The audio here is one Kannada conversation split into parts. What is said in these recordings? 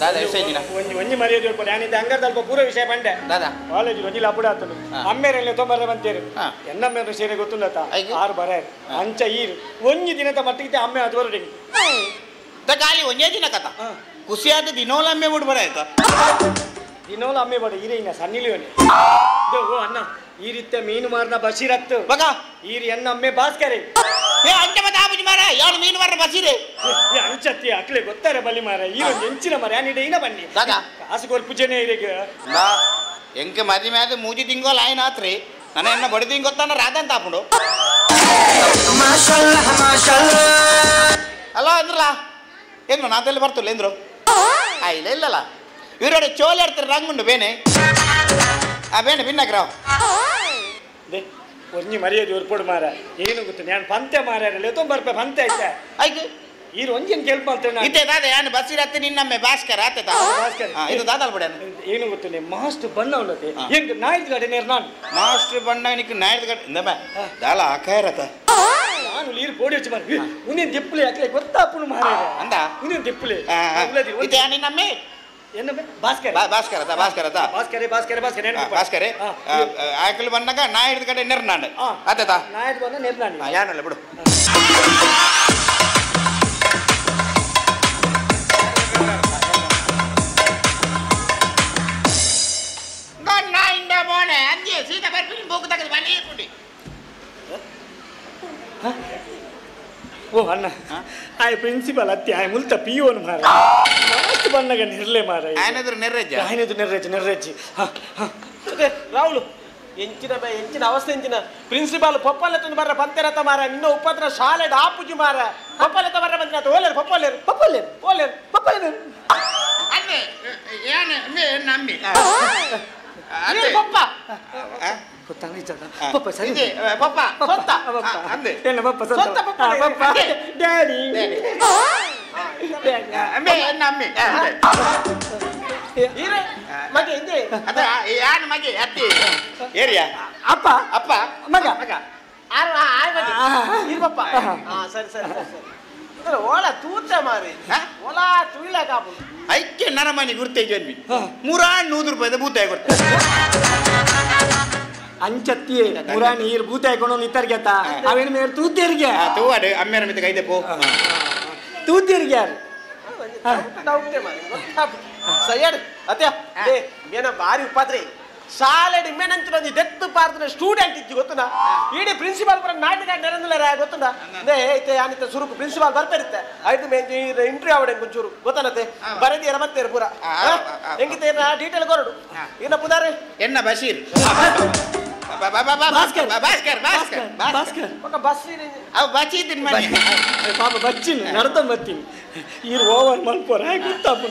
ದಾದಾ ಎಷ್ಟೇಜಿನ ಒಂಜಿ ಮರ್ಯಾದೆ ಕೊಡಿ ನಾನಿದ್ದ ಅಂಗಡಿ ಸ್ವಲ್ಪ ಪೂರ ವಿಷಯ ಬಂಡೆ ದಾದಾ ಕಾಲೇಜ್ ಒಂಜಿಲ್ಲ ಅಪ್ಪುಡ ಆತನು ಅಮ್ಮೇರಲ್ಲಿ ತೊಂಬರ ಬಂತೇರು ಎನ್ನಮ್ಮೇರು ಸೇರೆ ಗೊತ್ತುಂಡತ 6 ಬರ ಅಂಚ ಈರು ಒಂಜಿ ದಿನದ ಮಟ್ಟಿಗೆ ಅಮ್ಮೆ ಅದು ಹೊರಡಿ ಗಾಲಿ ಒಂದೇ ದಿನ ಕಥ ಖುಷಿಯಾದ ದಿನೋಲ ಅಮ್ಮೆ ಬಿಡು ಬರ ಆಯ್ತಾ ದಿನೋಲ ಅಮ್ಮೆ ಬಡ ಈರೇ ಇನ್ನ ಸಣ್ಣಿಲಿವನಿ ಓ ಅಣ್ಣ ಈ ರೀತಿಯ ಮೀನು ಮಾರನ ಬಶೀರತ್ತು ಮಗ ಈರಿ ಎನ್ನ ಅಮ್ಮೆ ಭಾಸ್ಕರೇ ಅಂಚ ಮತ್ತೆ ಆಬುಜಿ ಮಾರ ಯಾರು ಮೀನು ಮಾರ ಬಸೀರೆ ಅಂಚತ್ತಿ ಅಕ್ಲೆ ಗೊತ್ತಾರೆ ಬಲ್ಲಿ ಮಾರ ಈ ಒಂದು ಎಂಚಿನ ಮರ ಯಾನಿಡೆ ಇನ್ನ ಬನ್ನಿ ದಾದಾ ಕಾಸು ಕೊರ್ಪುಜನೆ ಇರಿಗೆ ಎಂಕೆ ಮದಿ ಮ್ಯಾದ ಮೂಜಿ ತಿಂಗೋಲ್ ಆಯ್ನ ಆತ್ರಿ ನನ್ನ ಎನ್ನ ಬಡಿ ತಿಂಗ್ ಗೊತ್ತಾನ ರಾಧಂತ ಆಪುಂಡು ಅಲ್ಲ ಅಂದ್ರಲ್ಲ ಏನು ನಾದಲ್ಲಿ ಬರ್ತಿಲ್ಲ ಎಂದ್ರು ಇಲ್ಲ ಇಲ್ಲಲ್ಲ ಇವರಡೆ ಚೋಲಿ ಆಡ್ತಾರೆ ರಂಗುಂಡು ಬೇನೆ ಬೇನೆ ಭಿನ್ನಗ್ರಾವ್ ಒಂಜಿ ಮರ್ಯಾದೆ ಹೊರ್ಪಡು ಮಾರ ಏನು ಗೊತ್ತು ನಾನು ಪಂತೆ ಮಾರಾರಲ್ಲ ತೊಂಬರ್ಪೆ ಪಂತೆ ಐತೆ ಆಯ್ತು ಈರು ಒಂಜಿನ ಕೆಲ್ಪ ಮಾಡ್ತೇನೆ ಇತ್ತೆ ದಾದ ಯಾನು ಬಸ್ಸಿರತ್ತೆ ನಿನ್ನಮ್ಮೆ ಭಾಸ್ಕರ ಆತ ಇದು ದಾದಲ್ ಬಿಡ ಏನು ಗೊತ್ತು ಮಾಸ್ಟರ್ ಬಣ್ಣ ಉಂಡತೆ ಎಂಕ್ ನಾಯ್ದು ಗಡೆ ನೇರ್ ನಾನು ಮಾಸ್ಟರ್ ಬಣ್ಣ ನಿಕ್ ನಾಯ್ದು ಗಡೆ ಇಂದಮ್ಮ ದಾಲ ಆಕಾಯರತ ನಾನು ನೀರು ಪೋಡಿ ಹಚ್ಚಿ ಮಾರಿ ಉನ್ನೇನು ದಿಪ್ಪಲಿ ಹಾಕ್ಲೆ ಗೊತ್ತಾಪುನು ಮಾರಾಯ ಅಂದ ಉನ್ನೇನು ದಿಪ್ಪಲಿ ಇತ್ತೆ ನಿನ್ನಮ್ಮೆ ಏನಮ್ಮೆ ಭಾಸ್ಕರ ಭಾಸ್ಕರತ ಭಾಸ್ಕರತ ಭಾಸ್ಕರೆ ಭಾಸ್ಕರೆ ಭಾಸ್ಕರೆ ಭಾಸ್ಕರೆ ಆಕಲು ಬಣ್ಣಗ ನಾಯ್ದು ಗಡೆ ನೆರ್ನಾಂಡ್ ಆತ ನಾಯ್ದು ಬಣ್ಣ ನೆರ್ನಾಂಡ್ ಯಾನಲ್ಲ ಬಿಡು ಸೀತಾ ಬರ್ತೀನಿ ಬೋಕು ತಗದು ಬನ್ನಿ ಕೊಡಿ ಓ ಅಣ್ಣ ಆಯ್ ಪ್ರಿನ್ಸಿಪಲ್ ಅತ್ತಿ ಆಯ್ ಮುಲ್ತ ಪಿಯೋನು ಮಾರ ಮಸ್ತ್ ಬಣ್ಣಗ ನಿರ್ಲೆ ಮಾರ ಆಯ್ನದ್ರು ನೆರ್ರೆಜ್ಜಿ ರಾಹುಲ್ ಎಂಚಿನ ಅವಸ್ಥೆ ಎಂಚಿನ ಪ್ರಿನ್ಸಿಪಾಲ್ ಪಪ್ಪಲೆತ್ತ ಬರ್ರ ಬಂತೆರತ್ತ ಮಾರ ನಿನ್ನ ಉಪದ್ರ ಶಾಲೆ ಆಪುಜಿ ಮಾರ ಪಪ್ಪಲೆತ್ತ ಬರ್ರ ಬಂದಿನ ಓಲೇರು ಪಪ್ಪಲೇರು ಅದೇ ಏನು ನಮ್ಮಿ ಪಪ್ಪ ಪಪ್ಪ ಸರಿ ಪಪ್ಪ ಸೊತ್ತ ಅಂದೆ ಏನು ಪಪ್ಪ ಸೊತ್ತ ಪಪ್ಪ ಡ್ಯಾಡಿ ನಮ್ಮಿ ಮಗೆ ಇದೆ ಅದ ಯಾನ್ ಮಗೆ ಅತ್ತಿ ಏರಿಯಾ ಅಪ್ಪ ಅಪ್ಪ ಮಗ ಪಪ್ಪ ಸರಿ ಓಲ ತೂತ ಮಾರಿ ಓಲ ತುಯಿಲ ಕಾಪು ಐಕ್ಯ ನನ್ನ ಮನೆ ಗುರ್ತೇ ಜನ್ವಿ 300 ರೂಪಾಯಿ ಭೂತಾಯ ಕೊಡ್ತಾರೆ ಅಂಚತ್ತಿ ಮುರಾ ನೀರು ಭೂತ ಹಾಕೊಂಡು ನಿತ್ತರ್ಗೆತ ಅವೇನು ಮೇರೆ ತೂತಿರ್ಗೆ ತೂವಾಡು ಅಮ್ಮೇರ ಮಿತ್ತ ಕೈದೆ ಪೋ ತೂತಿರ್ಗೆ ಸಯ್ಯಡ್ ಅತ್ಯ ಮೇನ ಬಾರಿ ಉಪಾತ್ರಿ ಶಾಲೆಡಿ ಮೇನಂಚಿನೊಂದು ಡೆತ್ ಪಾರ್ದನ ಸ್ಟೂಡೆಂಟ್ ಇಜ್ಜಿ ಗೊತ್ತುನಾ ಇಡೀ ಪ್ರಿನ್ಸಿಪಾಲ್ ಪರ ನಾಟಕ ನೆರಂದಿಲ್ಲ ಗೊತ್ತುಂಡ ನೇ ಐತೆ ಆನಿತ ಸುರುಕು ಪ್ರಿನ್ಸಿಪಾಲ್ ಬರ್ತಾರಿತ್ತೆ ಆಯ್ತು ಮೇಂಜಿ ಇಂಟರ್ವ್ಯೂ ಅವಡೆ ಒಂಚೂರು ಗೊತ್ತಾನತ್ತೆ ಬರೆದಿರ ಮತ್ತೆ ಪೂರ ಹೆಂಗಿತ್ತೆ ಡೀಟೇಲ್ ಕೊರಡು ಇನ್ನ ಪುದಾರೆ ಎನ್ನ ಬಶೀರ್ ಪಾಪ ಬಚ್ಚಿನ ನಡ್ದ ಬತ್ತೀನಿ ಇರು ಓವರ್ ಮಲ್ಪೋರ ಗೊತ್ತಾಪು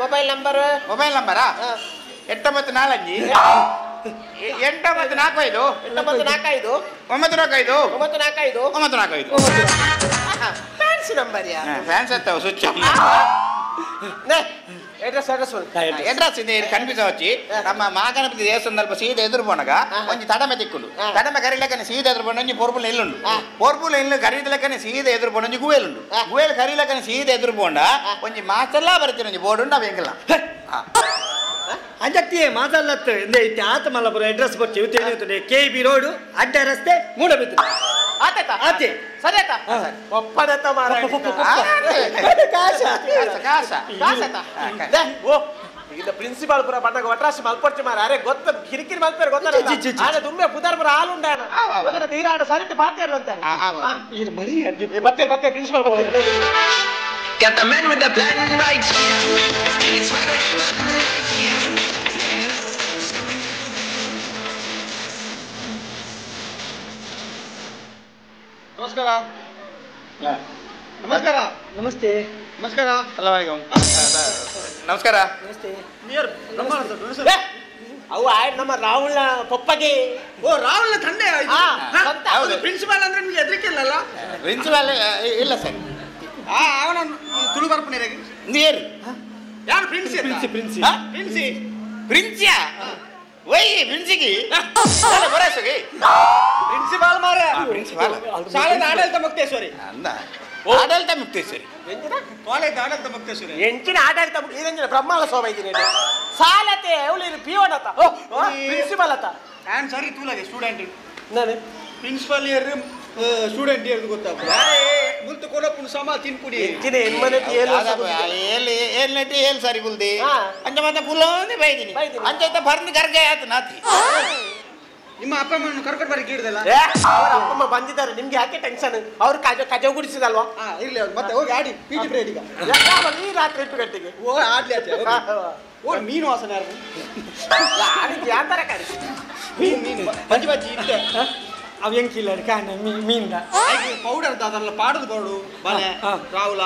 mobile number 94 fancy number fans ಅತ್ತವ ಸ್ವಿಚ್ ಎಡ್ರೆಸ್ ಇದೆ ಕನ್ಫ್ಯೂಸ್ ಆಗಿ ನಮ್ಮ ಮಹಾಗಣಪತಿ ದೇವಸ್ಥಾನದಲ್ಲಿ ಸೀದಾ ಎದುರು ಪೋನಗ ಒಂಜಿ ತಡಮೆ ತಿಕ್ಕುಂಡು ತಡಮೆ ಕರಿಲಕ್ಕನೆ ಸೀದಾ ಎದುರು ಪೋನ ಒಂಜಿ ಪೋರ್ಪುಲ್ ಇಲ್ಲುಂಡು ಪೋರ್ಪುಲ್ ಇಲ್ಲ ಕರೀದಲಕ್ಕನೆ ಸೀದಾ ಎದುರು ಪೋನ ಒಂಜಿ ಗುವೇಲ್ ಉಂಡು ಗುವೇಲ್ ಕರೀಲಕ್ಕನೆ ಸೀದಾ ಎದುರು ಪೋಂಡ ಒಂಜಿ ಮಾಚೆಲ್ಲ ಬರ್ತೀನಿ ಒಂಜಿ ಬೋರ್ಡ್ ಉಂಡು ಅವ ಹೆಂಗಿಲ್ಲ ಅಂಜಕ್ತಿ ಮಾತಾಡ್ಲತ್ತು ಇಂದೆ ಇತ್ತೆ ಆತ ಮಲ್ಲಪುರ ಅಡ್ರೆಸ್ ಬರ್ತೀವಿ ತಿಳಿಯುತ್ತದೆ KB ರೋಡ್ ಅಡ್ಡ ರಸ್ತೆ ಮೂಡಬಿದ್ದು ಆತೆ ಸರಿ ಆಯ್ತಾ ಒಪ್ಪದತ್ತ ಮಾರ ಓ ಈಗ ಪ್ರಿನ್ಸಿಪಾಲ್ ಪುರ ಬಂದಾಗ ಒಟ್ರಾಶಿ ಮಲ್ಪೊಚ್ಚಿ ಮಾರ ಅರೆ ಗೊತ್ತ ಕಿರಿಕಿರಿ ಮಲ್ಪೇರು ಗೊತ್ತ ಆಗ ದುಮ್ಮೆ ಪುದಾರ್ ಪುರ ಹಾಲು ಉಂಡ ತೀರಾಡ ಸರಿಟ್ಟು ಪಾತ್ಯಾರು ಅಂತ ಮತ್ತೆ principal Got the man with the plan right here. ನಮಸ್ತೆ ನಮಸ್ಕಾರ ಅವು ಆಯ್ತು ನಮ್ಮ ರಾಹುಲ್ನ ಪಪ್ಪಗೆ ಓ ರಾಹುಲ್ನ ತಂದೆ ಪ್ರಿನ್ಸಿಪಾಲ್ ಅಂದ್ರೆ ನಿಮ್ಗೆ ಹೆದರಿಕೆ ಇಲ್ಲಲ್ಲ ಪ್ರಿನ್ಸಿಪಾಲ್ ಇಲ್ಲ ಸರ್ ಅವನ ತುಳು ಬರ್ಪನೆ ನೀರು ಯಾರು ಪ್ರಿನ್ಸಿ ಪ್ರಿನ್ಸಿಯಾ ಒಯ್ ಪ್ರಿನ್ಸಿಗೆ ಪ್ರಿನ್ಸಿಪಾಲ್ ಮಾರ ಪ್ರಿನ್ಸಿಪಾಲ್ ಶಾಲೆದ ಆಡಳಿತ ಮುಕ್ತೇಶ್ವರಿ ಅಂದ ಆಡಳಿತ ಮುಕ್ತೇಶ್ವರಿ ಕಾಲೇಜ್ ಆಡಳಿತ ಮುಕ್ತೇಶ್ವರಿ ಎಂಚಿನ ಆಡಳಿತ ಇದಂಚಿನ ಬ್ರಹ್ಮಾಲ ಶೋಭ ಇದ್ದೀನಿ ಸಾಲತೆ ಅವಳು ಪಿಯೋನ್ ಅತ್ತ ಪ್ರಿನ್ಸಿಪಲ್ ಅತ್ತ ನಾನು ಸರಿ ತೂಲಾಗೆ ಸ್ಟೂಡೆಂಟ್ ನಾನು ಪ್ರಿನ್ಸಿಪಲ್ ಇಯರ್ ಸ್ಟೂಡೆಂಟ್ ಇಯರ್ ಗೊತ್ತಾಗ್ತದೆ ಮುಂದೆ ಕೊಡಪ್ಪು ಸಮ ತಿನ್ಪುಡಿ ಎಂಚಿನ ಎನ್ಮನೆ ಏಲ್ ಸರಿ ಕುಲ್ದಿ ಅಂಚ ಮತ್ತೆ ಪುಲ್ಲೋಂದಿ ಬೈದಿನಿ ಅಂಚ ಬರ್ನಿ ಗರ್ಗೆ ಆಯ್ತು ನಾತಿ ನಿಮ್ಮ ಅಪ್ಪ ಅಮ್ಮನ ಕರ್ಕೊಂಡು ಬರಕ್ಕೆ ಹಿಡ್ದಲ್ಲ ಅವ್ರ ಅಪ್ಪ ಅಮ್ಮ ಬಂದಿದ್ದಾರೆ ನಿಮ್ಗೆ ಯಾಕೆ ಟೆನ್ಷನ್ ಅವ್ರು ಕಜ ಗುಡಿಸಿದಲ್ವಾ ಇರ್ಲಿ ಮತ್ತೆ ಹೋಗಿ ಆಡಿ ಪೀಟಿ ಬ್ರೇಡ್ ಈಗ ಈ ರಾತ್ರಿ 8 ಗಂಟೆಗೆ ಓ ಆಡ್ಲಿ ಆಚೆ ಓ ಮೀನು ವಾಸನೆ ಯಾರು ಆಡಿಗೆ ಯಾವ ಕರಿ ಮೀನು ಬಜ್ಜಿ ಬಜ್ಜಿ ಇಲ್ಲೇ ಅವು ಹೆಂಗಿಲ್ಲ ಕಾಣ ಮೀನ್ದ ಪೌಡರ್ ಅದಲ್ಲ ಪಾಡದು ಪೌಡು ಬಲೆ ರಾಹುಲ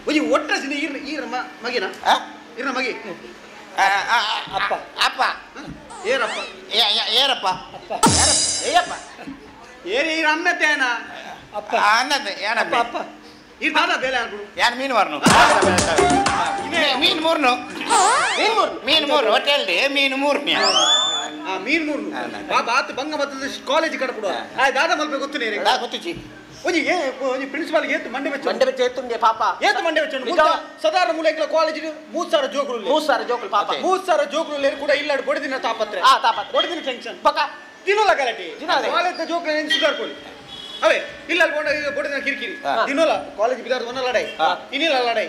ಒಂಜಿ ಒಟ್ಟಸಿನ ಈರ ಮಗಿನ ಈರ ಮಗಿ ಅಪ್ಪ ಅಪ್ಪ ಏರಪ್ಪ ಏರಪ್ಪ ಏಯಪ್ಪ ಏರಿ ಈರ ಅಮ್ಮೆತ್ತೇನ ಅಪ್ಪ ಅನ್ನದ ಏನಪ್ಪ ಅಪ್ಪ ಈ ದಾದ ಬೇಲೆ ಅನ್ಬಿಡು ಯಾರು ಮೀನು ಮಾರ್ನು ಮೀನು ಮೂರ್ನು ಮೀನು ಮೂರು ಹೋಟೆಲ್ಡಿ ಮೀನು ಮೂರ್ನಿ ಮೀನ್ ಮೂರ್ನು ಬಾಬಾ ಆತ ಬಂಗ ಬರ್ತದ ಕಾಲೇಜ್ ಕಡಪುಡು ದಾದ ಮಲ್ಪೆ ಗೊತ್ತು ನೀರು ಗೊತ್ತುಚಿ ಒಂಜಿ ಒಂಜಿ ಪ್ರಿನ್ಸಿಪಾಲ್ ಏತು ಮಂಡೆ ಬೆಚ್ಚ ಮಂಡೆ ಬೆಚ್ಚ ಎತ್ತುಂಗೆ ಪಾಪ ಏತು ಮಂಡೆ ಬೆಚ್ಚ ಸಾಧಾರಣ ಮೂಲೆಗಳ ಕಾಲೇಜ್ 3000 ಜೋಕುಲು 3000 ಜೋಕುಲು ಪಾಪ 3000 ಜೋಕುಲು ಕೂಡ ಇಲ್ಲಾಡು ಬಡಿದಿನ ತಾಪತ್ರೆ ತಾಪತ್ರೆ ಬಡಿದಿನ ಟೆನ್ಷನ್ ಪಕ್ಕ ದಿನೋಲ ಗಲಾಟೆ ಕಾಲೇಜ್ ಜೋಕುಲು ಏನು ಸುಧಾರ್ಕೊಳ್ಳಿ ಅವೇ ಇಲ್ಲ ಬಡಿದಿನ ಕಿರಿಕಿರಿ ದಿನೋಲ ಕಾಲೇಜ್ ಬಿದಾರ ಒಂದ ಲಡೈ ಇನ್ನಿಲ್ಲ ಲಡೈ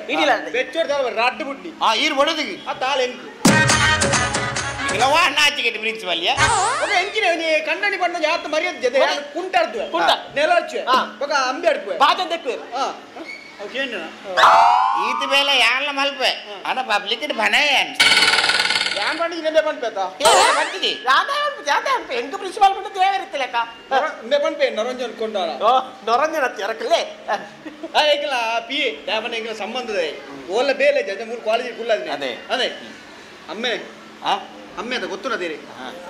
ಬೆಚ್ಚೋರ್ ದಾಲ ರಾಡ್ ಬುಡ್ಡಿ ಈರು ಬಡದಿಗೆ ಆ ತಾಳ ಎಂಕು ಇಲ್ಲವಾ ನಾಚಿಕೆಟ್ ಪ್ರಿನ್ಸಿಪಲ್ ఒక ఎంకినే కన్నని పన్న జాత మర్యాద జదే కుంటార్దు కుంట నెలర్చు ఒక అంబి అడుపు బాజం దెక్కు ఓకేనా ఈతి వేళ యాళ్ళ మల్పే అన్న పబ్లిక్ ఇట్ భనయన్ యాన్ పండి నిన్నే పంపేతా పండిది ಜಾತೆ ಎಂಟು ಪ್ರಿನ್ಸಿಪಾಲ್ ಬಂದು ದೇವರಿತ್ತು ಲೆಕ್ಕ నే పంపే నరంజన్ కొండారా ಓ ನರಂಜನ ತಿರಕಲೇ ಏಕಲ ಪಿ ಯಾವನ ಏಕಲ ಸಂಬಂಧದೆ ಓಲ ಬೇಲೆ ಜದ ಮೂರು ಕಾಲೇಜ್ ಕುಲ್ಲದೆ ಅದೇ ಅದೇ ಅಮ್ಮೆ ಅಮ್ಮೆ ಅದ ಗೊತ್ತು ನದೇರಿ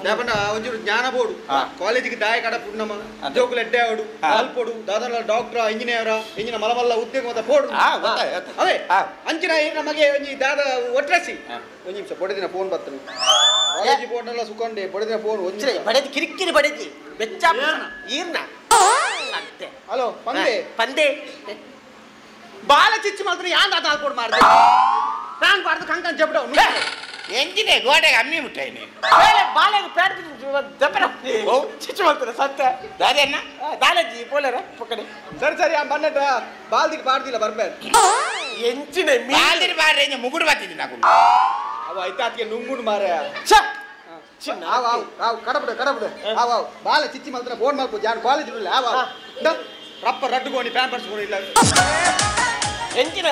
ಯಾವನ ಒಂಚೂರು ಜ್ಞಾನ ಬೋಡು ಕಾಲೇಜಿಗೆ ದಾಯ ಕಡ ಪುಣ್ಣಮ್ಮ ಜೋಕುಲು ಎಡ್ಡೆ ಆವಡು ಅಲ್ಪೋಡು ದಾದನ ಡಾಕ್ಟರ್ ಇಂಜಿನಿಯರ್ ಇಂಜಿನ ಮಲಮಲ್ಲ ಉದ್ಯೋಗ ಮತ ಪೋಡು ಅದೇ ಅಂಚಿನ ನಮಗೆ ಒಂಜಿ ದಾದ ಒಟ್ರಸಿ ಒಂದು ನಿಮಿಷ ಬಡದಿನ ಫೋನ್ ಬರ್ತದೆ ಕಾಲೇಜ್ ಬೋರ್ಡ್ನೆಲ್ಲ ಸುಕೊಂಡೆ ಬಡದಿನ ಫೋನ್ ಒಂಚೂರು ಬಡದಿ ಕಿರಿಕಿರಿ ಬಡದಿ ಬೆಚ್ಚ ಈರ್ನ ಅಂತೆ ಹಲೋ ಪಂದೆ ಪಂದೆ ಬಾಲ ಚಿಚ್ಚಿ ಮಾತ್ರ ಯಾನ್ ದಾದ ಅಲ್ಪೋಡು ಮಾಡಿದೆ ನಾನು ಬಾರ್ದು ಕಂಕನ್ ಜಬ್ಡ ಎಂಜಿನೆ ಗೋಡೆಗೆ ಅಮ್ಮಿ ಮುಟ್ಟಾಯಿನಿ ಬಾಲೆಗೆ ಪ್ಯಾಡ್ ದಪ್ಪನ ಚಿಚ್ಚು ಮಾಡ್ತಾರೆ ಸತ್ಯ ದಾದೆನ್ನ ದಾಲಜಿ ಪೋಲರ ಪಕ್ಕಡೆ ಸರಿ ಸರಿ ಆ ಬನ್ನಟ ಬಾಲ್ದಿಗೆ ಬಾರ್ದಿಲ್ಲ ಬರ್ಬೇಡ ಎಂಚಿನ ಬಾಲ್ದಿರಿ ಬಾರ್ರೆ ಮುಗುಡು ಬರ್ತಿದ್ದಿ ನಾವು ಅವ ಐತಾತ್ಗೆ ನುಂಗುಡು ಮಾರ ಚಿನ್ನ ಆವ್ ಕಡಬಿಡು ಆವ್ ಬಾಲ ಚಿಚ್ಚಿ ಮಾತ್ರ ಫೋನ್ ಮಾಡ್ಬೋದು ಜಾನ್ ಕಾಲೇಜ್ ಇಲ್ಲ ಆವ್ ರಪ್ಪ ರಡ್ಡುಗೋಣಿ ಪ್ಯಾನ್ ಪರ್ಸ್ಕೊಂಡು ಇಲ್ಲ ಎಂಚಿನ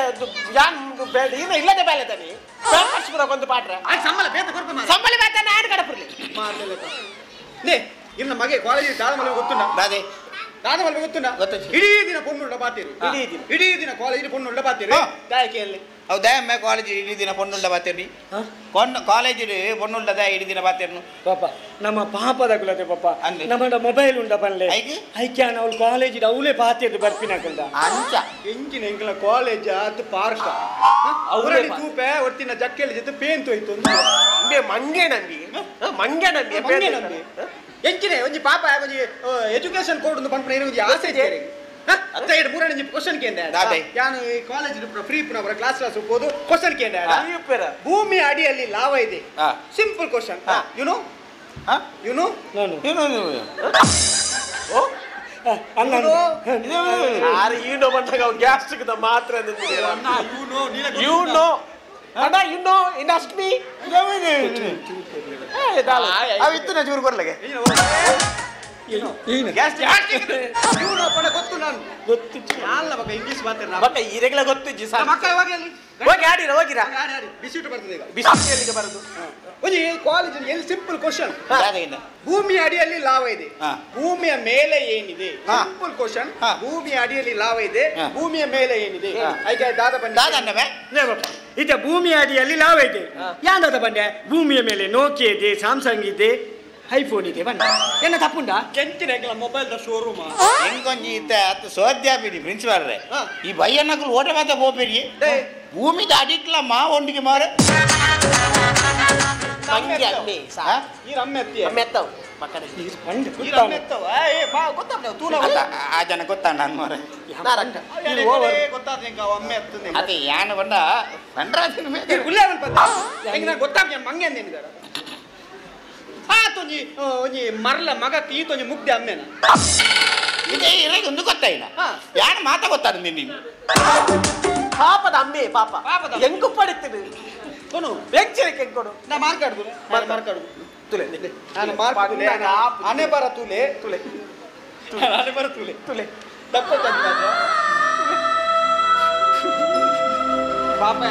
ಜಾನ್ ಬೇಡ ಇಲ್ಲದೆ ಬೇಲೆ ತಾನೆ ಪ್ಯಾಪರ್ಸ್ ಬರೋ ಒಂದು ಪಾಟ್ರೆ ಸಂಬಳ ಬೇತ ಕೊಡ್ಪ ಮಾರ ಸಂಬಳ ಬೇತಾನೆ ಆಡು ಕಡಪುರ್ಲಿ ಮಾಡ್ಲಿಲ್ಲ ನೇ ಇನ್ನ ಮಗೆ ಕಾಲೇಜ್ ದಾದಮಲ್ಲಿ ಗೊತ್ತುಂಡ ದಾದೆ ದಾದಮಲ್ಲಿ ಗೊತ್ತುಂಡ ಇಡೀ ದಿನ ಪೊಣ್ಣುಳ್ಳ ಬಾತೀರಿ ಇಡೀ ದಿನ ಕಾಲೇಜ್ ಪೊಣ್ಣುಳ್ಳ ಬಾತೀರಿ ದಾಯಕೆಯಲ್ಲಿ ಹೌದಾ ಅಮ್ಮ ಕಾಲೇಜ್ ಇಡೀ ದಿನ ಪೊಣ್ಣುಳ್ಳ ಬಾತೇರ್ನಿ ಕಾಲೇಜ್ ಪೊಣ್ಣುಳ್ಳದ ಇಡೀ ದಿನ ಬಾತೇರ್ನು ಪಾಪ ನಮ್ಮ ಪಾಪದ ಕುಲತೆ ಪಾಪ ನಮ್ಮ ಮೊಬೈಲ್ ಉಂಡ ಬನ್ಲೆ ಐಕ್ಯಾನ ಅವಳು ಕಾಲೇಜ್ ಅವಳೇ ಪಾತಿಯದು ಬರ್ಪಿನಾಕಂದ ಅಂಚ ಎಂಚಿನ ಎಂಕಲ ಕಾಲೇಜ್ ಅದು ಪಾರ್ಕ ಅವರಲ್ಲಿ ತೂಪೆ ಒಟ್ಟಿನ ಜಕ್ಕೆಲ್ಲಿ ಜೊತೆ ಪೇನ್ ತೋಯ್ತು ಮಂಗೆ ನಂಬಿ ಮಂಗೆ ನಂಬಿ ಎಂಚಿನ ಒಂಜಿ ಪಾಪ ಒಂಜಿ ಎಜುಕೇಶನ್ ಕೋಡ್ ಒಂದು ಪಂಪನ ಏನೋ ಒಂಜಿ ಆಸೆ ಇದ್ದೇನೆ ಅತ್ತ ಎರಡು ಮೂರನೇ ಒಂಜಿ ಕ್ವಶನ್ ಕೇಂದ್ರ ಯಾನು ಕಾಲೇಜ್ ಫ್ರೀ ಪುನಃ ಕ್ಲಾಸ್ ಹೋಗೋದು ಕ್ವಶನ್ ಕೇಂದ್ರ ಭೂಮಿ ಅಡಿಯಲ್ಲಿ ಲಾವ ಇದೆ simple question you know Eno ಬಂದಾಗ ಅವ್ ಗ್ಯಾಸ್ಟ್ರಿಕ್ ಮಾತ್ರ ಯು ನೋ ಅಣ್ಣ you know in ask me ಅವಿತ್ತು ನಾ ಚೂರು ಬರ್ಲಗೆ ಗೊತ್ತು ನಾನು ಗೊತ್ತಿತ್ತು ನಾನು ಮಗ ಇಂಗ್ಲಿಷ್ ಮಾತಾಡ ಮಕ್ಕ ಈರೆಗ್ಲ ಗೊತ್ತಿಜ್ಜಿ ಸರ್ ಮಕ್ಕ ಹೋಗಿ ಅಲ್ಲಿ ಹೋಗಿ ಆಡಿರ ಹೋಗಿರಾ ಬಿಸಿಟ್ಟು ಬರ್ತದೆ ಈಗ ಬಿಸಿಲಿಗೆ ಬರೋದು ಒಂಜಿ ಕಾಲೇಜ್ ಎಲ್ಲಿ ಸಿಂಪಲ್ ಕ್ವಶನ್ ದಾದೆಗಿಂದ ಭೂಮಿ ಅಡಿಯಲ್ಲಿ ಲಾವ ಇದೆ ಭೂಮಿಯ ಮೇಲೆ ಏನಿದೆ ಸಿಂಪಲ್ ಕ್ವಶನ್ ಭೂಮಿಯ ಅಡಿಯಲ್ಲಿ ಲಾವ ಇದೆ ಭೂಮಿಯ ಮೇಲೆ ಏನಿದೆ ಆಯ್ಕೆ ದಾದ ಬನ್ನಿ ದಾದನ್ನವೇ ಇತ ಭೂಮಿಯ ಅಡಿಯಲ್ಲಿ ಲಾವ ಇದೆ ಯಾಂದದ ಬಂಡೆ ಭೂಮಿಯ ಮೇಲೆ ನೋಕಿಯಾ ಇದೆ ಸ್ಯಾಮ್ಸಂಗ್ ಇದೆ ಐಫೋನ್ ಇದೆ ಬನ್ನಿ ಏನ ತಪ್ಪುಂಡ ಕೆಂಚಿನ ಮೊಬೈಲ್ ದ ಶೋರೂಮ್ ಹೆಂಗೊಂಜಿ ಇತ್ತ ಅತ್ತ ಸೋದ್ಯಾಪಿಡಿ ಪ್ರಿನ್ಸಿಪಾಲ್ ರೇ ಈ ಬಯ್ಯನ್ನಕ್ಕಲು ಓಟ ಮಾತ ಹೋಗ್ಬೇಡಿ ಭೂಮಿದ ಅಡಿಕ್ಲ ಮಾ ಒಂದಿಗೆ ಮಾರ ಮಂಗೆ ಅಮ್ಮೆ ಈ ರಮ್ಮೆ ಅಮ್ಮೆತ್ತವು ಪಕ್ಕಡೆ ಆ ಜನ ಗೊತ್ತಾಣ ನಾನು ಮಾರೆ ಅದೇ ಯಾನು ಬಂದ ಗೊತ್ತಾಗ ಮಂಗೆ ಒಂಜಿ ಮರ್ಲ ಮಗ ತೀತೊಂಜಿ ಮುಗ್ದೆ ಅಮ್ಮೇನ ಇದೇ ಇರಗೆ ಒಂದು ಗೊತ್ತಾಯಿಲ್ಲ ಯಾರು ಮಾತಾ ಗೊತ್ತಾದ ನೀನು ಪಾಪದ ಅಮ್ಮೆ ಪಾಪ ಹೆಂಗು ಪಡಿತೀನಿ ಕೊಡು ಬೆಂಚರಿಕೆ ಕೊಡು ನಾ ಮಾರ್ಕಾಡುದು ತುಲೆ ನಾನು ಮಾರ್ಕಾಡುದು ಆನೆ ಬರ ತುಲೆ ತುಲೆ ಆನೆ ಬರ ತುಲೆ ತುಲೆ ತಪ್ಪ ಪಾಪ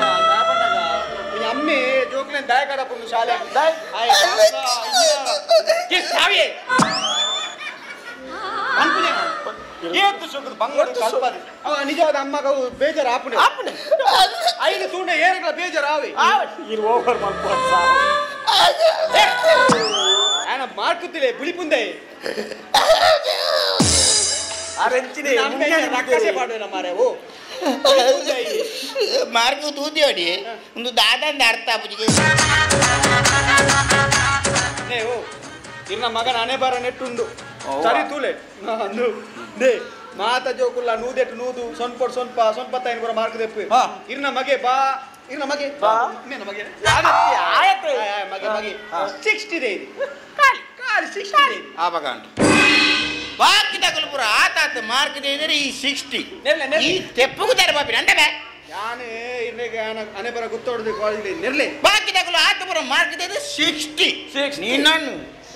ಅಮ್ಮೆ ಜೋಕ್ಲೆ ದಯ ಕಡಪುಂಡು ಶಾಲೆ ನಿಜವಾದ ಅಮ್ಮಗ ಬೇಜಾರು ಆಪಣೆ ಐದು ತೂಂಡ ಏರಗಳ ಬೇಜಾರು ಆವೆ ಮಾರ್ಕುತ್ತಿಲೆ ಬುಳಿಪುಂದೆ ರಕ್ಕಸೆ ಪಾಡುವೆ ಮಾರೆ ಓ ಮಾರ್ಕು ತೂದಿ ಹೊಡಿ ಒಂದು ದಾದಂದ ಅರ್ಥ ಪುಜಿಗೆ ಓ ಇನ್ನ ಮಗನ ಅನೆ ಬರ ನೆಟ್ಟುಂಡು ಸರಿ ತೂಲೆ ದೇ ಮಾತ ಜೋಕುಲ್ಲ ನೂದೆಟ್ಟು ನೂದು ಸೊನ್ಪೊಡ್ ಸೊನ್ಪ ಸೊನ್ಪತ್ತೈನು ಕೂಡ ಮಾರ್ಕ್ ದೆಪ್ಪು ಇರ್ನ ಮಗೆ ಬಾ ಇರ್ನ ಮಗೆ ಬಾ ಮೇನ ಮಗೆ ಆಯತ್ತೆ ಮಗೆ ಮಗೆ 60 ಇದೆ ಕಾಲಿ 60 ಆವಾಗ ಬಾಕಿ ತಗೊಳ್ಪುರ ಆತಾತ ಮಾರ್ಕ್ ಇದ್ರೆ ಈ 60 ಈ ತೆಪ್ಪುಗೂ ತರ ಬಾಪಿ ಅಂದಬೇ ಯಾನು ಇರ್ನೆಗೆ ಅನೆ ಬರ ಗುತ್ತೋಡ್ದು ಕಾಲೇಜ್ ನಿರ್ಲೆ ಬಾಕಿ ತಗೊಳ್ಳು ಆತ ಬರ ಮಾರ್ಕ್ ಇದ್ರೆ 60 ನೀನು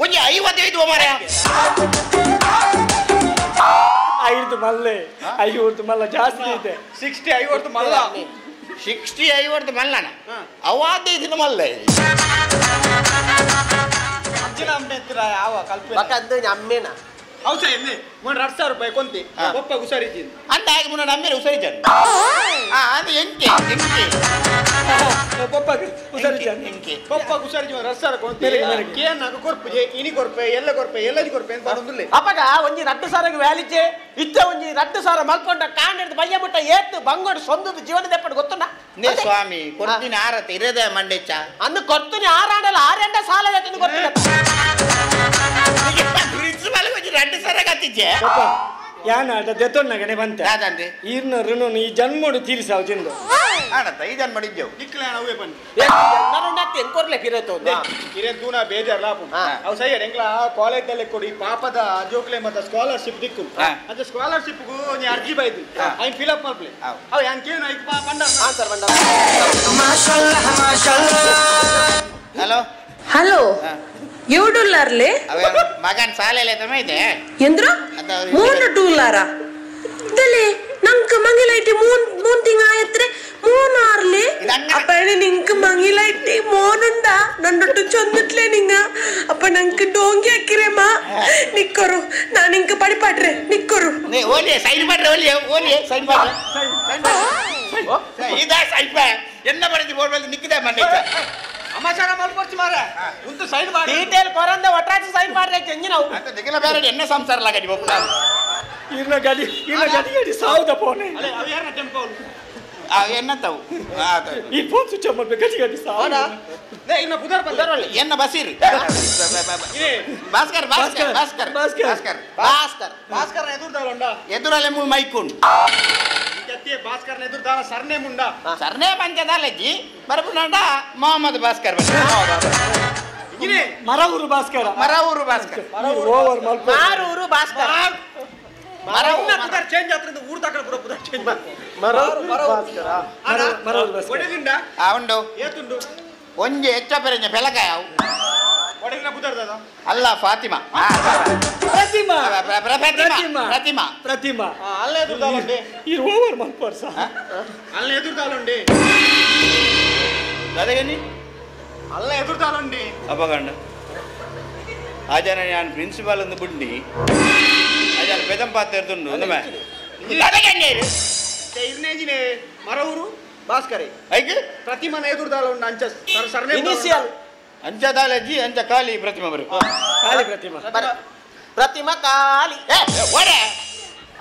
ಒಂಜಿ 55 ಮಾರ 5 ಮಲ್ಲೆ 50 ಮಲ್ಲ ಜಾಸ್ತಿ ಇದೆ 60 50 ಮಲ್ಲ 60 50 ಮಲ್ಲನ ಅವಾದೇ ದಿನ ಮಲ್ಲ ಅಂಚಿನ ಅಮ್ಮೆ ಎತ್ತಿರ ಯಾವ ಕಲ್ಪನೆ ಬಕದ್ದು ಅಮ್ಮೇನ ಹೌಸ ಎನ್ನೆ ಮೊನ್ನ 2,000 ರೂಪಾಯಿ ಕೊಂತಿ ಒಪ್ಪ ಉಸರಿಜಿನ್ ಅಂತ ಆಗಿ ಮುನ್ನ ನಮ್ಮೇಲೆ ಉಸರಿಜನ್ ಅದು ಎಂಕೆ ಪಪ್ಪ ಉಸರಿಜನ್ 2,000 ಕೊಂತಿ ಕೇನ್ ನಾಗ ಕೊರ್ಪುಜೆ ಇನಿ ಕೊರ್ಪೆ ಎಲ್ಲ ಕೊರ್ಪೆ ಎಲ್ಲದಿ ಕೊರ್ಪೆ ಅಂತ ಬರುದಿಲ್ಲ ಅಪ್ಪಗ ಒಂಜಿ 2,000 ವ್ಯಾಲಿಜೆ ಇತ್ತ ಒಂಜಿ 2,000 ಮಲ್ಕೊಂಡ ಕಾಂಡಿಡ್ದು ಬಯ್ಯ ಮುಟ್ಟ ಏತ್ತು ಬಂಗೋಡು ಸೊಂದದ ಜೀವನದ ಎಪ್ಪಡು ಗೊತ್ತುಂಡ ನೇ ಸ್ವಾಮಿ ಕೊಡ್ತೀನಿ ಆರತ್ತೆ ಇರದೆ ಮಂಡೆಚ್ಚ ಅಂದು ಕೊಡ್ತೀನಿ ಆರಾಡಲ್ಲ 6 ಸಾಲ ಎತ್ತನು ಗೊತ್ತಿಲ್ಲ ಪ್ರಿನ್ಸಿಪಲ್ ಕೊಂಚ 2,000 ಕತ್ತಿಚ್ಚೆ ಯಾನಾಟ ದೆತ್ತೊನ್ನಗನೆ ಬಂತೆ ಯಾದಂತೆ ಈರ್ನ ಋಣನು ಈ ಜನ್ಮೋಡು ತೀರಿಸಾವು ಜಿಂದು ಆಡತ್ತ ಈ ಜನ್ಮ ಮಾಡಿದ್ದೆವು ನಿಕ್ಲೆ ಅವೇ ಬನ್ನಿ ನನ್ನೊಂದತ್ತೆ ಎಂಕೊರ್ಲೆ ಕಿರೇತು ಕಿರೇನ್ ತೂನ ಬೇಜಾರ್ ಲಾಪು ಅವು ಸೈಡ್ ಎಂಗ್ಲ ಕಾಲೇಜ್ ದಲ್ಲಿ ಕೊಡಿ ಪಾಪದ ಜೋಕ್ಲೆ ಮತ್ತ ಸ್ಕಾಲರ್ಶಿಪ್ ದಿಕ್ಕು ಅದು ಸ್ಕಾಲರ್ಶಿಪ್ ಗೂ ನೀ ಅರ್ಜಿ ಬೈದು ಐನ್ ಫಿಲ್ ಅಪ್ ಮಾಡ್ಲೆ ಅವು ಯಾನ್ ಕೇನು ಐಕ್ ಬಂಡ ಆನ್ಸರ್ ಬಂಡ ಹಲೋ ಹಲೋ ఎవడుల్లారులే మగన్ సాలేలే తమైతే ఎంద్రో మూడు డూలారా దలే ನಂಕ ಮಂಗಿಲೈಟಿ ಮೂನ್ ತಿಂಗ ಆಯತ್ರೆ ಮೂನಾರ್ಲೆ ಅಪ್ಪಣೆ ನಿಂಕ ಮಂಗಿಲೈಟಿ ಮೋನುಂಡ ನನ್ನೊಟ್ಟು ಚೊಂದಿಟ್ಲೆ ನಿಂಗ ಅಪ್ಪ ನಂಕ ಡೋಂಗಿ ಹಾಕಿರೇಮ್ಮ ನಿಕ್ಕರು ನಾನು ಇಂಕ ಪಡಿಪಾಟ್ರೆ ನಿಕ್ಕರು ಓಲಿ ಸೈಡ್ ಮಾಡ್ರೆ ಓಲಿ ಸೈಡ್ ಮಾಡ್ರೆ ಇದಾ ಸೈಡ್ ಬಾ ಎನ್ನ ಬರದಿ ಬೋರ್ವೆಲ್ ನಿಕ್ಕಿದೆ ಮಂಡೈತ ಅಮಾಚಾರ ಮಲ್ಪರ್ಚಿ ಮಾರ ಒಂದು ಸೈಡ್ ಮಾಡಿ ಡೀಟೇಲ್ ಕೊರಂದ ಒಟ್ರಾಚಿ ಸೈಡ್ ಮಾಡ್ರೆ ಚೆಂಜಿನವು ಅಂತ ದಿಗಲ ಬೇರೆ ಎನ್ನ ಸಂಸಾರ ಲಾಗಡಿ ಬೋಪ್ಪ ಇರ್ನ ಗಡಿ ಸಾವುದ ಪೋನೆ ಅಲೆ ಅವ ಯಾರನ ಟೆಂಪೋ ಎನ್ನ ತಾವು ಈ ಫೋನ್ ಸ್ವಿಚ್ ಆಫ್ ಮಾಡ್ಬೇಕು ಗಡಿ ಸಾವುದ ನೇ ಇನ್ನ ಬುದರ್ ಬಂದರ ಎನ್ನ ಬಸೀರ್ ಭಾಸ್ಕರ್ ಭಾಸ್ಕರ್ ಭಾಸ್ಕರ್ ಭಾಸ್ಕರ್ ಭಾಸ್ಕರ್ ಭಾಸ್ಕರ್ ಎದುರ್ದಾಲೊಂಡ ಎದುರಲ್ಲೇ ಮೂರು ಮೈಕೊಂಡು ಜತ್ತಿ ಭಾಸ್ಕರ್ ಎದುರ್ದಾಲ ಸರ್ನೇ ಮುಂಡ ಸರ್ನೇ ಪಂಚದಾಲಜ್ಜಿ ಬರಪುಂಡ ಮೊಹಮ್ಮದ್ ಭಾಸ್ಕರ್ ಇಗಿನೇ ಮರಊರು ಭಾಸ್ಕರ ಮರಊರು ಭಾಸ್ಕರ್ ಓವರ್ ಮಲ್ಪ ಮಾರೂರು ಭಾಸ್ಕರ ಮರಊರು ಚೇಂಜ್ ಆತ್ರಿಂದ ಊರು ತಕಡ ಪುರ ಪುರ ಚೇಂಜ್ ಮರಊರು ಭಾಸ್ಕರ ಮರಊರು ಭಾಸ್ಕರ ಒಡೆಗಿಂಡ ಆವಂಡು ಏತುಂಡು ಒಂಜಿ ಹೆಚ್ಚ ಪೆರೆಂಜ ಬೆಲಕಾಯವು ಒಡೆಗಿನ ಬುದರ್ದದ ಅಲ್ಲ ಫಾತಿಮಾ ಪ್ರತಿಮಾ ಪ್ರತಿಮಾ ಪ್ರತಿಮಾ ಪ್ರತಿಮಾ ಅಲ್ಲೇ ಎದುರ್ದಾಲುಂಡೆ ಈ ಓವರ್ ಮಲ್ಪರ್ಸ ಅಲ್ಲೇ ಎದುರ್ದಾಲುಂಡೆ ಅದೇನಿ ಅಲ್ಲೇ ಎದುರ್ದಾಲುಂಡೆ ಅಪಗಂಡ ಆಜನ ನಾನು ಪ್ರಿನ್ಸಿಪಾಲ್ ಒಂದು ಬುಂಡಿ ಆಜನ ಪೆದಂಪಾತ ಇರ್ದುಂಡು ಒಂದಮೆ ಅದಗಣ್ಣೇರು ಇರ್ನೇಜಿನೆ ಮರಊರು ಭಾಸ್ಕರೆ ಐಕೆ ಪ್ರತಿಮನ ಎದುರ್ದಾಲುಂಡು ಅಂಚ ಸರ್ನೇ ಇನಿಷಿಯಲ್ ಅಂಚದಾಲಜ್ಜಿ ಅಂಚ ಕಾಲಿ ಪ್ರತಿಮಾ ಬರು ಕಾಲಿ ಪ್ರತಿಮಾ ಪ್ರತಿಮಾ ಕಾಲಿ ಓಡೆ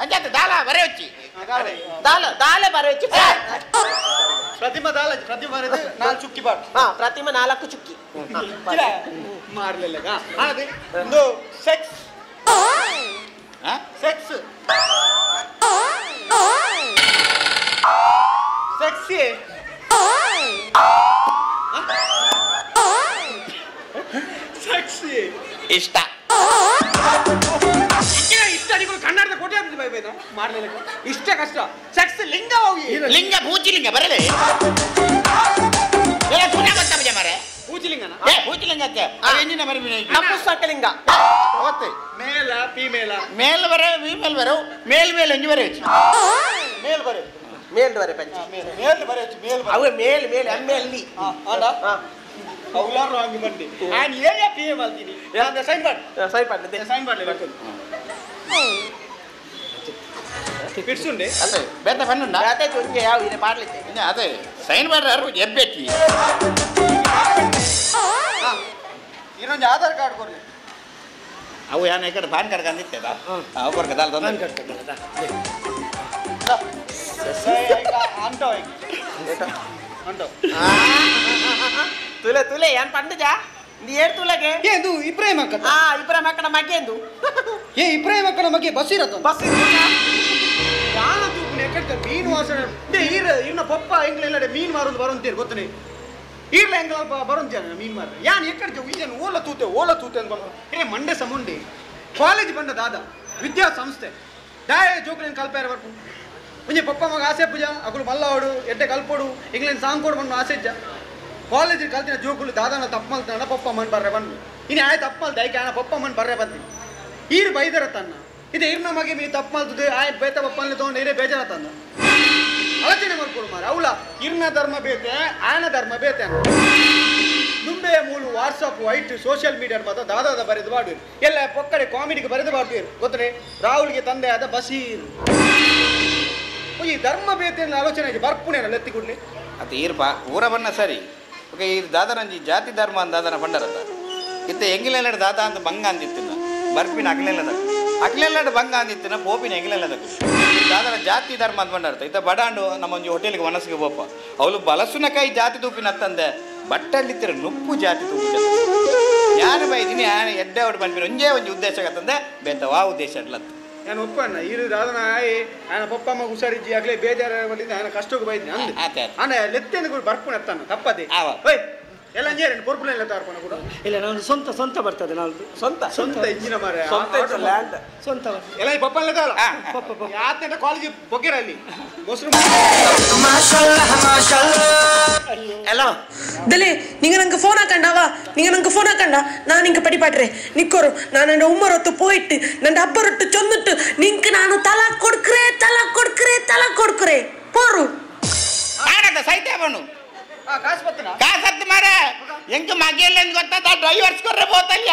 ಅಂಚ ದಾಲ ಬರೆ వచ్చి ದಾಲೆ ಬರೆ ಪ್ರತಿಮಾ ಇದು 4 ಚುಕ್ಕಿ ಬಾಟ್ ಪ್ರತಿಮಾ 4 ಚುಕ್ಕಿ ಮಾರ್ಲಿಲ್ಲ ಅದೇ ಒಂದು ಸೆಕ್ಸ್ ಸೆಕ್ಸಿ ಸೆಕ್ಸಿ ಇಷ್ಟ ಇಷ್ಟ ಕನ್ನಡದ ಕೋಟೆ ಮಾಡ್ಲಿಲ್ಲ ಇಷ್ಟ ಕಷ್ಟ ಸೆಕ್ಸ್ ಲಿಂಗ ಹೋಗಿ ಲಿಂಗ ಪೂಚಿಲಿಂಗ ಬರಲೇ ಮರೆ ಪೂಚಿಲಿಂಗನ ಪೂಚಿಲಿಂಗ ಎಂಜಿನ ಮರಿ ನಪುಂಸಕಲಿಂಗ ಮೇಲ ಫೀಮೇಲ ಮೇಲ್ ಬರ ಫೀಮೇಲ್ ಬರೋ ಮೇಲ್ ಮೇಲೆ ಎಂಜಿ ಬರ ಮೇಲ್ ಬರ ಮೇಲ್ ಬರೆ ಪಂಚಿ ಮೇಲ್ ಬರ ಮೇಲ್ ಅವ ಮೇಲ್ ಮೇಲ್ ಎಮ್ಮೆ ಅಲ್ಲಿ ಅವಲಾರು ಹಂಗೆ ಬಂದಿ ನಾನು ಏನೇ ಫೀಮ್ ಅಲ್ತೀನಿ ಸೈನ್ ಮಾಡಿ ಪಿಡ್ಸುಂಡೆ ಅದೇ ಬೇತ ಪನ್ನುಂಡ ಅದೇ ಚೊಂಗೆ ಯಾವ ಇದೆ ಮಾಡ್ಲಿಕ್ಕೆ ಅದೇ ಸೈನ್ ಮಾಡ್ಯಾರು ಎಬ್ಬೆಟ್ಟಿ ಇನ್ನೊಂದು ಆಧಾರ್ ಕಾರ್ಡ್ ಕೊಡ್ಲಿ ಅವು ಯಾನ ಈ ಕಡೆ ಪಾನ್ ಕಾರ್ಡ್ ಕಂದಿತ್ತದ ಅವು ಕೊಡ್ಕ ದಾಲ್ ತಂದ ತುಲೆ ತುಲೆ ಏನ್ ಪಂಡಜಾ ನೀ ಏನ್ ತುಲೆಗೆ ಇದು ಇಬ್ರಾಹಿಂ ಅಕ್ಕ ಇಬ್ರಾಹಿಂ ಅಕ್ಕನ ಮಗೆ ಎಂದು ಇಬ್ರಾಹಿಂ ಅಕ್ಕನ ಮಗೆ ಬಸ್ ಇರತ್ತ ಬಸ್ ಯಾನ ತೂಪುನೆ ಎಕ್ಕಡ್ತ ಮೀನು ವಾಸನೆ ಇನ್ನ ಪಪ್ಪ ಎಂಗ್ಲೆಲ್ಲ ಮೀನು ಮಾರೋದು ಬರೋಂತೀರಿ ಗೊತ್ತನೆ ಈರ್ಲ ಎಂಗ್ಲ ಬರೋಂತೀಯ ಮೀನು ಮಾರ ಯಾನ್ ಎಕ್ಕಡ್ತ ಈಜನ್ ಓಲ ತೂತೆ ಅಂತ ಬಂದ ಮಂಡೆ ಸಮುಂಡಿ ಕಾಲೇಜ್ ಬಂದ ದಾದ ವಿದ್ಯಾಸಂಸ್ಥೆ ದಾಯ ಜೋಕುಲೇನು ಕಲ್ಪಾರ ಬರ್ಪು ಮುಂಜೆ ಪಪ್ಪ ಮಗ ಆಸೆ ಪೂಜ ಅಕುಲು ಮಲ್ಲವಾಡು ಎಡ್ಡೆ ಕಲ್ಪೋಡು ಎಂಗ್ಲೇನು ಸಾಂಗ್ ಕೊಡು ಬಂದು ಆಸೆಜ್ಜ ಕಾಲೇಜ್ ಕಲ್ತಿನ ಜೋಕುಲು ದಾದಾನ ತಪ್ಪು ಮಲ್ತಾನ ಪಪ್ಪ ಮನ್ ಬರ್ರೆ ಬಂದು ಇನ್ನು ಆಯ್ ತಪ್ಪು ಮಲ್ತ ಐಕೆ ಆನ ಪಪ್ಪ ಮನ್ ಬರ್ರೆ ಬಂದಿ ಈರು ಬೈದರ ತನ್ನ ಇದು ಇರ್ನ ಮಗೆ ಮೀ ತಪ್ಪು ಮಲ್ತದೆ ಆಯ್ ಬೇತ ಪಪ್ಪಲ್ಲಿ ತೊಗೊಂಡು ಇರೇ ಬೇಜಾರ ತಂದ ಆಲೋಚನೆ ಮಾಡ್ಕೊಡು ಮಾರ ಅವಳ ಇರ್ನ ಧರ್ಮ ಬೇತೆ ಆಯನ ಧರ್ಮ ಬೇತೆ ಅನ್ನ ದುಂಬೆಯ ಮೂಲು ವಾಟ್ಸಪ್ ವೈಟ್ ಸೋಷಿಯಲ್ ಮೀಡಿಯಾ ಮಾತ್ರ ದಾದಾದ ಬರೆದು ಬಾಡುವಿರು ಎಲ್ಲ ಪೊಕ್ಕಡೆ ಕಾಮಿಡಿಗೆ ಬರೆದು ಬಾಡುವಿರು ಗೊತ್ತರೆ ರಾಹುಲ್ಗೆ ತಂದೆ ಆದ ಬಸೀರ್ ಈ ಧರ್ಮ ಬೇತೆ ಆಲೋಚನೆ ಆಗಿ ಬರ್ಪುಣೇನ ಲೆತ್ತಿ ಕೊಡ್ಲಿ ಅದು ಈರ್ಪ ಊರ ಬಣ್ಣ ಸರಿ ಓಕೆ ಈ ದಾದರಂಜಿ ಜಾತಿ ಧರ್ಮ ಅಂತ ದಾದನ ಬಂಡರತ್ತ ಇತ್ತ ಎಂಗಿಲೆಲ್ಲ ದಾದ ಅಂತ ಬಂಗ ಅಂದಿತ್ತಿನ ಬರ್ಪಿನ ಅಕ್ಲೆಲ್ಲ ಬಂಗ ಅಂದಿತ್ತಿನ ಪೋಪಿನ ಎಂಗಿಲೆಲ್ಲ ದಾದನ ಜಾತಿ ಧರ್ಮ ಅಂತ ಬಂಡರ್ತ ಇತ್ತ ಬಡಾಂಡು ನಮ್ಮ ಒಂಜಿ ಹೋಟೆಲ್ಗೆ ಮನಸ್ಸಿಗೆ ಬೋಪ ಅವಳು ಬಲಸುನಕಾಯಿ ಜಾತಿ ತೂಪಿನ ಅತ್ತಂದೆ ಬಟ್ಟಲ್ಲಿತ್ತಿರ ನುಪ್ಪು ಜಾತಿ ತೂಪು ಯಾರು ಬೈದಿನಿ ಯಾರು ಎಡ್ಡೆ ಹೊಟ್ಟು ಬಂದ್ಬಿನ ಒಂಜೇ ಒಂಜಿ ಉದ್ದೇಶ ಆಗತ್ತಂದೆ ಬೇತವಾ ಉದ್ದೇಶ ಅಡ್ಲತ್ತ ನಾನು ಒಪ್ಪಣ್ಣ ಇರು ದಾದನ ಆಯ್ ಆಯನ ಪಪ್ಪ ಅಮ್ಮ ಹುಷಾರಿಜ್ಜಿ ಆಗ್ಲೇ ಬೇಜಾರ ಬಂದಿದ್ದ ಆಯನ ಕಷ್ಟಕ್ಕೆ ಬೈದ್ನಿ ಅಂದ್ ಆನೆ ಲೆತ್ತೆಂದು ಕೂಡ ಬರ್ಪುಣ ಎತ್ತಾನ ತಪ್ಪದೆ ಓಯ್ ಎಲ್ಲ ಅಂಜೇರೇನು ಪೊರ್ಪುಣ ಎಲ್ಲ ತಾರ್ಪಣ ಕೂಡ ಇಲ್ಲ ನಾನು ಸ್ವಂತ ಬರ್ತದೆ ನಾನು ಸ್ವಂತ ಇಂಜಿನ ಮಾರ ಲ್ಯಾಂಡ್ ಸ್ವಂತ ಎಲ್ಲ ಈ ಪಪ್ಪ ಎಲ್ಲ ತಾಳ ಯಾತ ಕಾಲೇಜ್ ಬೊಗ್ಗೆರ ಅಲ್ಲಿ ಮೊಸರು ഹലോ ദലേ നിങ്ങൾ ഞങ്ങൾക്ക് ഫോൺ ആക്കണ്ടാവാ നിങ്ങൾ ഞങ്ങൾക്ക് ഫോൺ ആക്കണ്ട ഞാൻ നിങ്ങക്ക് പടിപാട്ടെ നിക്കോറു ഞാൻ എൻ്റെ ഉമ്മറൊത്ത് പോയിട്ട് എൻ്റെ അപ്പറൊട്ട് ചൊന്നിട്ട് നിങ്ങൾക്ക് ನಾನು തല കൊടുക്കറേ പോറു ಆಡದ ಸೈತೆ ಬಣ್ಣು ಕಾಸತ್ತು ಮಾರ ಎಂಕ ಮಗೆಲ್ಲ ಗೊತ್ತಾ ಡ್ರೈವರ್ಸ್ ಕೊರ್ರೆ ಬೋತಲ್ಯ